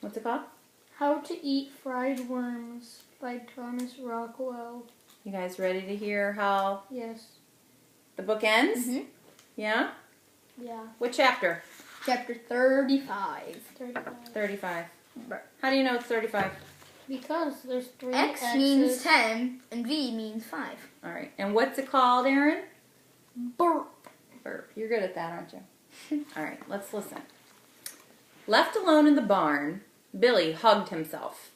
What's it called? How to Eat Fried Worms by Thomas Rockwell. You guys ready to hear how Yes. the book ends? Mm-hmm. Yeah? Yeah. What chapter? Chapter 35. 35. How do you know it's 35? Because there's 3 X X's. means 10 and V means 5. All right. And what's it called, Aaron? Burp. Burp. You're good at that, aren't you? All right. Let's listen. Left alone in the barn, Billy hugged himself.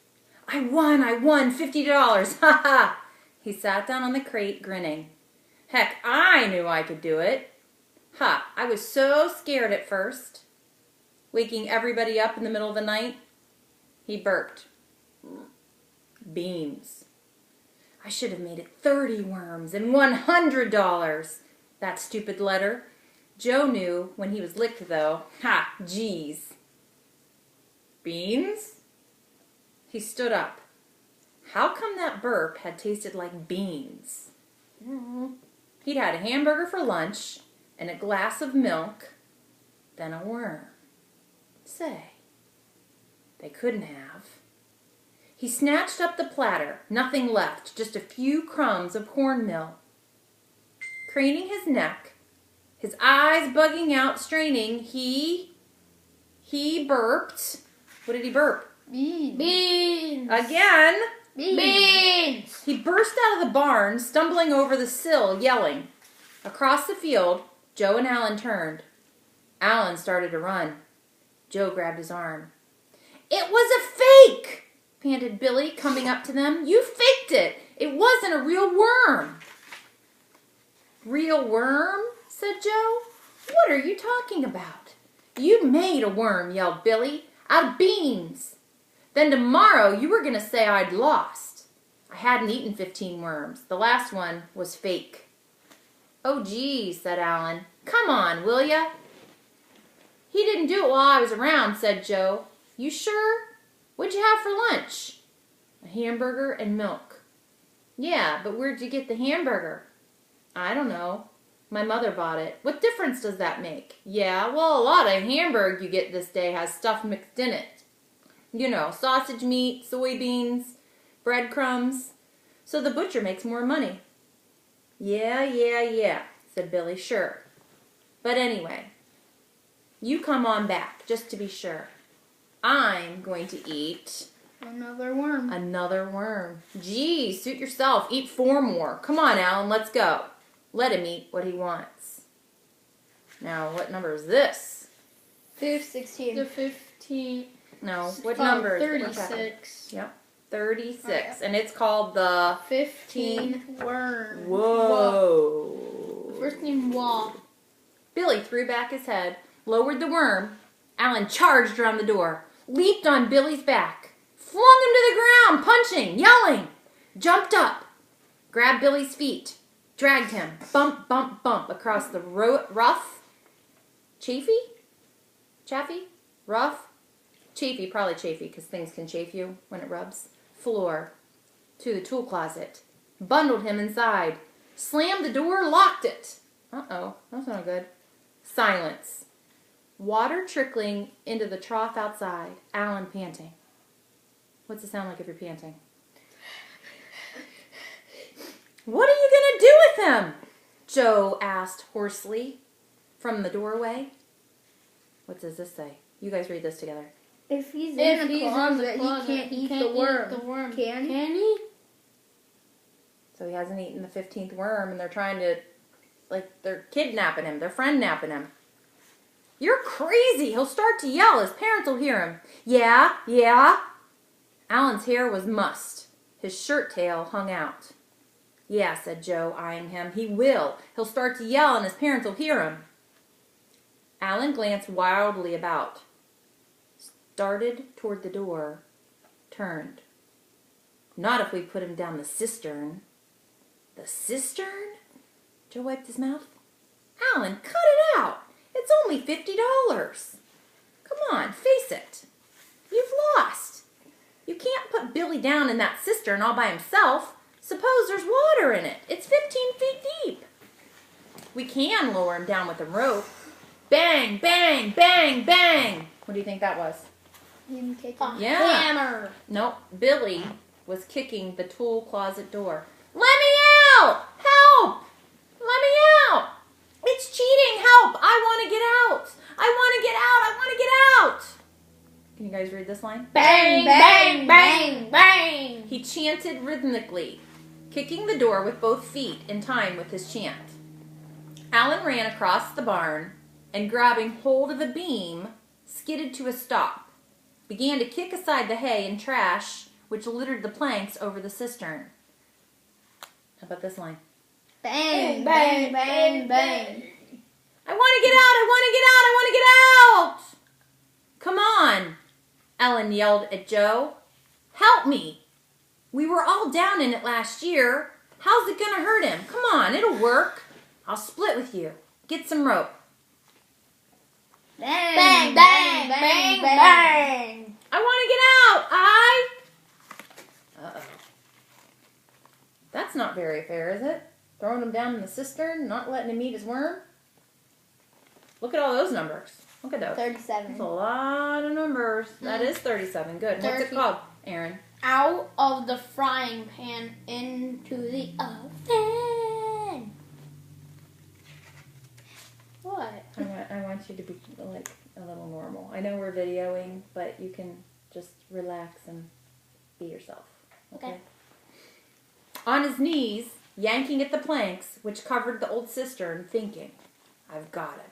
I won $50. Ha ha. He sat down on the crate, grinning. Heck, I knew I could do it. Ha, I was so scared at first. Waking everybody up in the middle of the night. He burped. Beans. I should have made it 30 worms and $100. That stupid letter. Joe knew when he was licked, though. Ha, geez. Beans? He stood up. How come that burp had tasted like beans? He'd had a hamburger for lunch and a glass of milk, then a worm. Say, they couldn't have. He snatched up the platter, nothing left, just a few crumbs of cornmeal. Craning his neck, his eyes bugging out, straining, he burped. What did he burp? Beans. Again. Beans. He burst out of the barn, stumbling over the sill, yelling. Across the field, Joe and Alan turned. Alan started to run. Joe grabbed his arm. It was a fake, panted Billy, coming up to them. You faked it. It wasn't a real worm. Real worm? Said Joe. What are you talking about? You made a worm, yelled Billy, out of beans. Then tomorrow you were going to say I'd lost. I hadn't eaten 15 worms. The last one was fake. Oh, geez, said Alan. Come on, will ya? He didn't do it while I was around, said Joe. You sure? What'd you have for lunch? A hamburger and milk. Yeah, but where'd you get the hamburger? I don't know. My mother bought it. What difference does that make? Yeah, well, a lot of hamburger you get this day has stuff mixed in it. You know, sausage meat, soybeans, breadcrumbs. So the butcher makes more money. Yeah, said Billy. Sure. But anyway, you come on back, just to be sure. I'm going to eat Another worm. another worm. Gee, suit yourself. Eat 4 more. Come on, Alan, let's go. Let him eat what he wants. Now, what number is this? 16. The 15. No, what number is it? 36. Yep, 36. Oh, yeah. And it's called the... 15 worms. Whoa. First name Wah. Billy threw back his head, lowered the worm. Alan charged around the door, leaped on Billy's back, flung him to the ground, punching, yelling, jumped up, grabbed Billy's feet, dragged him, bump, bump, bump, across the rough, chafy, probably chafy, because things can chafe you when it rubs, floor, to the tool closet, bundled him inside, slammed the door, locked it. Uh-oh, that's not good. Silence. Water trickling into the trough outside. Alan panting. What's it sound like if you're panting? What are you going to do with him? Joe asked hoarsely from the doorway. What does this say? You guys read this together. If he's If in the he's closet, in the closet, he can't eat the worm. the worm. Can he? Can he? So he hasn't eaten the 15th worm, and they're trying to, they're kidnapping him. They're friend-napping him. You're crazy. He'll start to yell. His parents will hear him. Yeah. Alan's hair was mussed. His shirt tail hung out. Yeah, said Joe, eyeing him. He will. He'll start to yell, and his parents will hear him. Alan glanced wildly about. Started toward the door. Turned. Not if we put him down the cistern. The cistern? Joe wiped his mouth. Alan, cut it out. It's only $50. Come on, face it. You've lost. You can't put Billy down in that cistern all by himself. Suppose there's water in it. It's 15 feet deep. We can lower him down with a rope. Bang, bang, bang, bang. What do you think that was? Him kicking. Yeah. Hammer. Nope. Billy was kicking the tool closet door. Let me out! Help! Let me out! It's cheating! Help! I want to get out! I want to get out! I want to get out! Can you guys read this line? Bang, bang, bang, bang. He chanted rhythmically, kicking the door with both feet in time with his chant. Alan ran across the barn and, grabbing hold of a beam, skidded to a stop, began to kick aside the hay and trash which littered the planks over the cistern. How about this line? Bang, bang, bang, bang. I want to get out! I want to get out! I want to get out! Come on! Ellen yelled at Joe. Help me! We were all down in it last year. How's it gonna hurt him? Come on, it'll work. I'll split with you. Get some rope. Bang, bang, bang, bang. I want to get out! Uh-oh. That's not very fair, is it? Throwing him down in the cistern, not letting him eat his worm? Look at all those numbers. Look at those. 37. That's a lot of numbers. That is 37. Good. What's it 30. called, Aaron? Out of the frying pan into the oven. What? I want you to be like a little normal. I know we're videoing, but you can just relax and be yourself. Okay? On his knees, yanking at the planks which covered the old cistern, thinking, I've got him.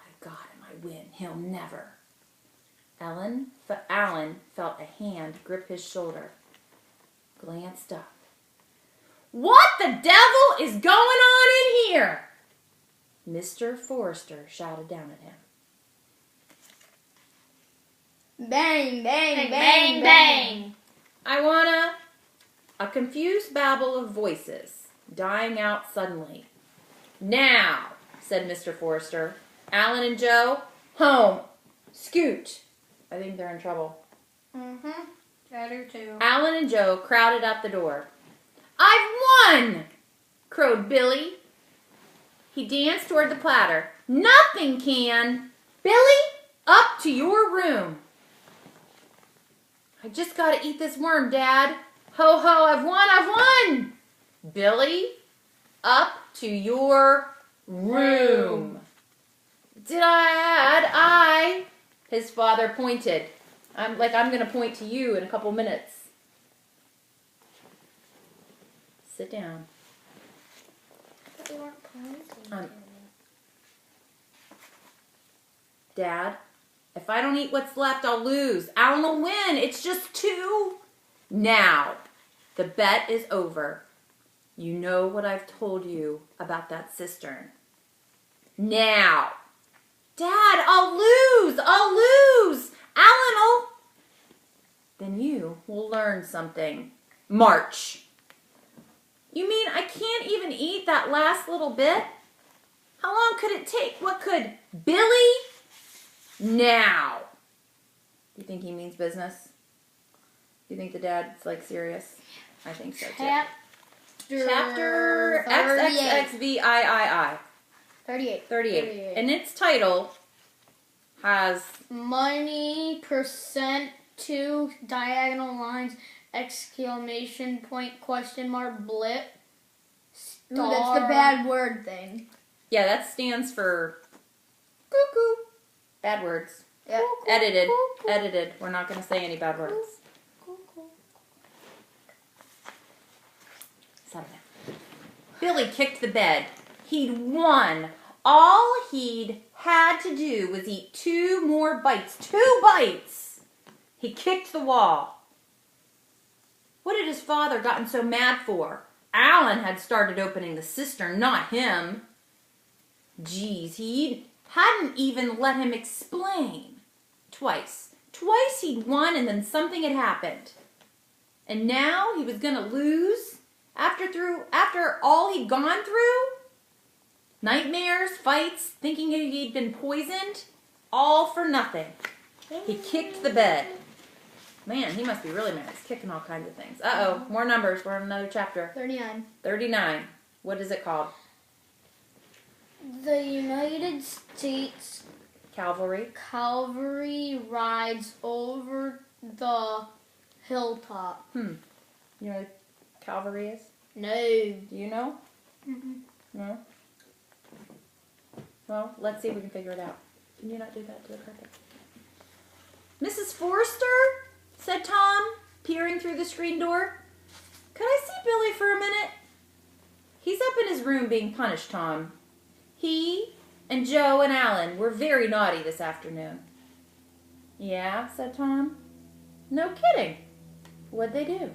I've got him. I win. He'll never. Alan felt a hand grip his shoulder. Glanced up. What the devil is going on in here? Mr. Forrester shouted down at him. Bang, bang, bang, bang. I wanna... A confused babble of voices, dying out suddenly. Now, said Mr. Forrester. Alan and Joe, home. Scoot. I think they're in trouble. Mm-hmm. I do too. Alan and Joe crowded out the door. I've won! Crowed Billy. He danced toward the platter. Nothing can. Billy, up to your room. I just gotta eat this worm, Dad. Ho ho, I've won! Billy, up to your room. Dad, his father pointed. I'm going to point to you in a couple minutes. Sit down. They weren't pointing. Dad, if I don't eat what's left, I'll lose. Alan will win. It's just 2. Now, the bet is over. You know what I've told you about that cistern. Now. Dad, I'll lose. Alan'll. Then you will learn something. March. You mean I can't even eat that last little bit? How long could it take? What could Billy? Now. Do you think he means business? Do you think the dad's like serious? I think so too. Chapter XXXVIII. 38. And its title has Money percent 2 diagonal lines exclamation point question mark blip Ooh, that's the bad word thing. yeah, that stands for cuckoo. Bad words. Yep. Edited. We're not going to say any bad words. Settle down. Billy kicked the bed. He'd won. All he'd had to do was eat 2 more bites. 2 bites! He kicked the wall. What had his father gotten so mad for? Alan had started opening the cistern, not him. Geez, he hadn't even let him explain. Twice he'd won and then something had happened. And now he was going to lose after all he'd gone through? Nightmares, fights, thinking he'd been poisoned, all for nothing. He kicked the bed. Man, he must be really mad. He's kicking all kinds of things. Uh-oh, more numbers. We're in another chapter. 39. 39. What is it called? The United States Cavalry. Cavalry rides over the hilltop. You know what cavalry is? No. Do you know? Mm-mm. No? Well, let's see if we can figure it out. Can you not do that to the carpet? Mrs. Forrester? Said Tom, peering through the screen door. Could I see Billy for a minute? He's up in his room being punished, Tom. He and Joe and Alan were very naughty this afternoon. Yeah, said Tom. No kidding. What'd they do?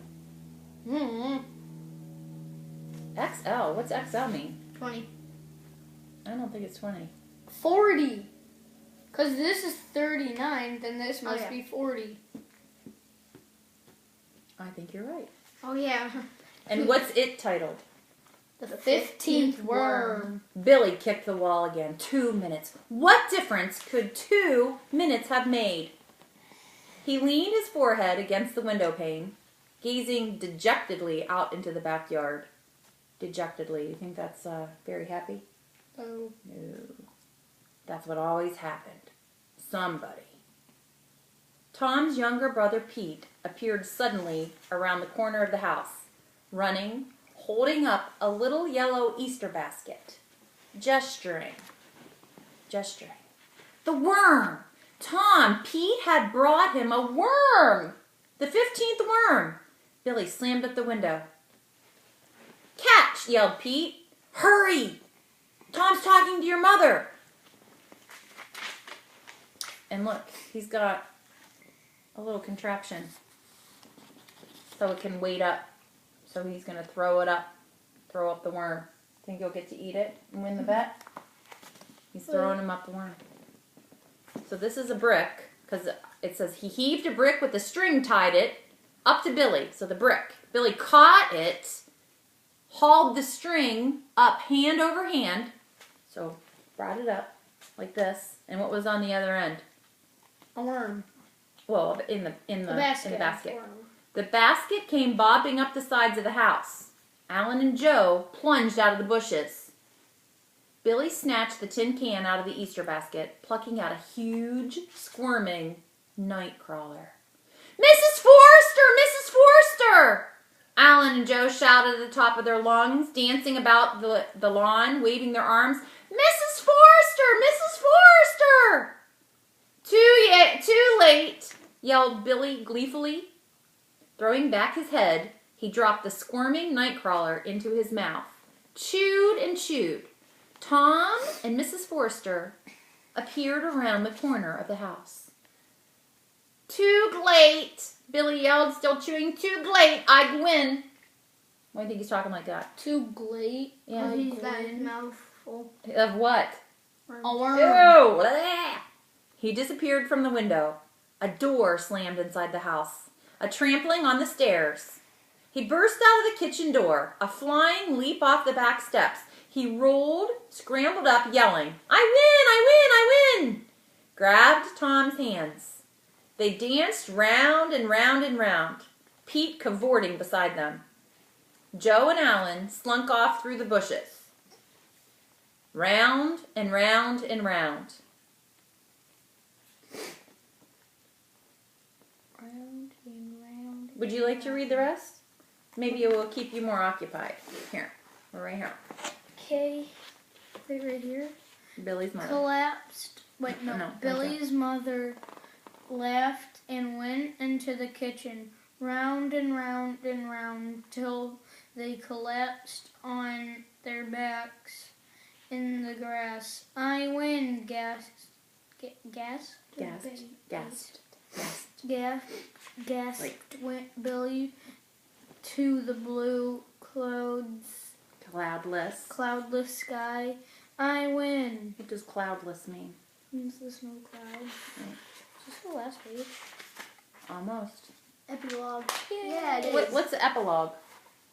XL? What's XL mean? 20. I don't think it's 20. 40. Because this is 39, then this must yeah. be 40. I think you're right. Oh, yeah. And what's it titled? The 15th 15th worm. worm. Billy kicked the wall again. 2 minutes. What difference could 2 minutes have made? He leaned his forehead against the window pane, gazing dejectedly out into the backyard. Dejectedly. You think that's very happy? Oh. No. That's what always happened. Somebody. Tom's younger brother Pete appeared suddenly around the corner of the house, running, holding up a little yellow Easter basket, gesturing. The worm! Tom, Pete had brought him a worm! The 15th worm! Billy slammed up the window. Catch! Yelled Pete. Hurry! Tom's talking to your mother! And look, he's got a little contraption so it can weight up. So he's going to throw up the worm. Think he'll get to eat it and win the bet? He's throwing him up the worm. So this is a brick, because it says he heaved a brick with a string tied it up to Billy. So the brick. Billy caught it, hauled the string up hand over hand. So brought it up like this. And what was on the other end? A worm. Well, in the basket. basket. Worm. The basket came bobbing up the sides of the house. Alan and Joe plunged out of the bushes. Billy snatched the tin can out of the Easter basket, plucking out a huge, squirming night crawler. Mrs. Forrester! Mrs. Forrester! Alan and Joe shouted at the top of their lungs, dancing about the lawn, waving their arms. Mrs. Forrester! Mrs. Forrester! Too late, yelled Billy gleefully. Throwing back his head, he dropped the squirming nightcrawler into his mouth, chewed and chewed. Tom and Mrs. Forrester appeared around the corner of the house. Too late, Billy yelled, still chewing. Too late, I win. Why do you think he's talking like that? Too late. Yeah. He's got his mouth full. Of what? A worm. Ew! Bleh. He disappeared from the window. A door slammed inside the house. A trampling on the stairs. He burst out of the kitchen door, a flying leap off the back steps. He rolled, scrambled up, yelling, I win! Grabbed Tom's hands. They danced round and round and round, Pete cavorting beside them. Joe and Alan slunk off through the bushes. Round and round and round. Round and round. Would you like to read the rest? Maybe it will keep you more occupied. Here. We're right here. Okay. Right here. Billy's mother. Collapsed. Wait, no. No, Billy's mother laughed and went into the kitchen, round and round and round, till they collapsed on their backs in the grass. I win, gasped. Gasped went Billy to the blue cloudless sky. I win. What does cloudless mean? Means there's no clouds. Right. Is this the last page? Almost. Epilogue. Yeah. Yeah, it is. What's the epilogue?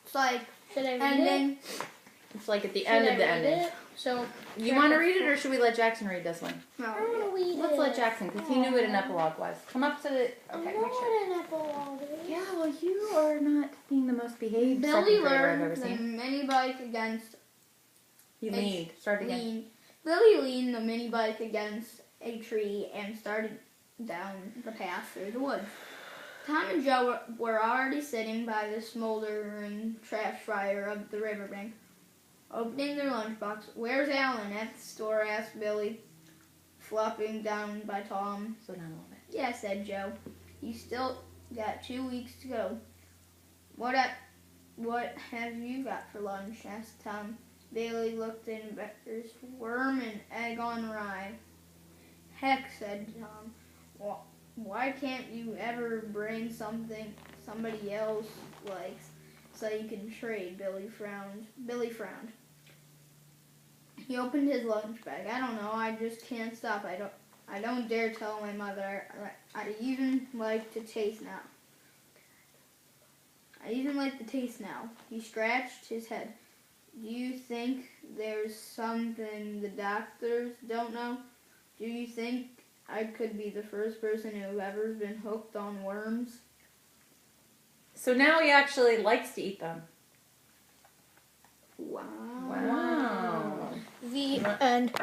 It's like Should I read ending. it? It's like at the Should end I of the read ending. it? So You want to read it, or should we let Jackson read this one? I No. want to read Let's it. let Jackson, because he knew what an epilogue was. Come up to the... I Okay, know make sure. what an epilogue is. Yeah, well, you are not being the most behaved Billy second grader I've ever learned the seen. mini bike against You leaned. Start again. Billy leaned the mini bike against a tree and started down the path through the woods. Tom and Joe were already sitting by the smoldering trash fire of the riverbank, opening their lunchbox. "Where's Alan?" at the store asked Billy, flopping down by Tom. So down a little bit. "Yeah," said Joe. "You still got 2 weeks to go." What have you got for lunch?" asked Tom. Bailey looked in Becker's worm and egg on rye. "Heck," said Tom. "Why can't you ever bring something somebody else likes so you can trade?" Billy frowned. He opened his lunch bag. "I don't know. I just can't stop. I don't dare tell my mother. I'd even like to taste now. He scratched his head. "Do you think there's something the doctors don't know? Do you think I could be the first person who ever's been hooked on worms?" So now he actually likes to eat them. Wow. Wow. The end.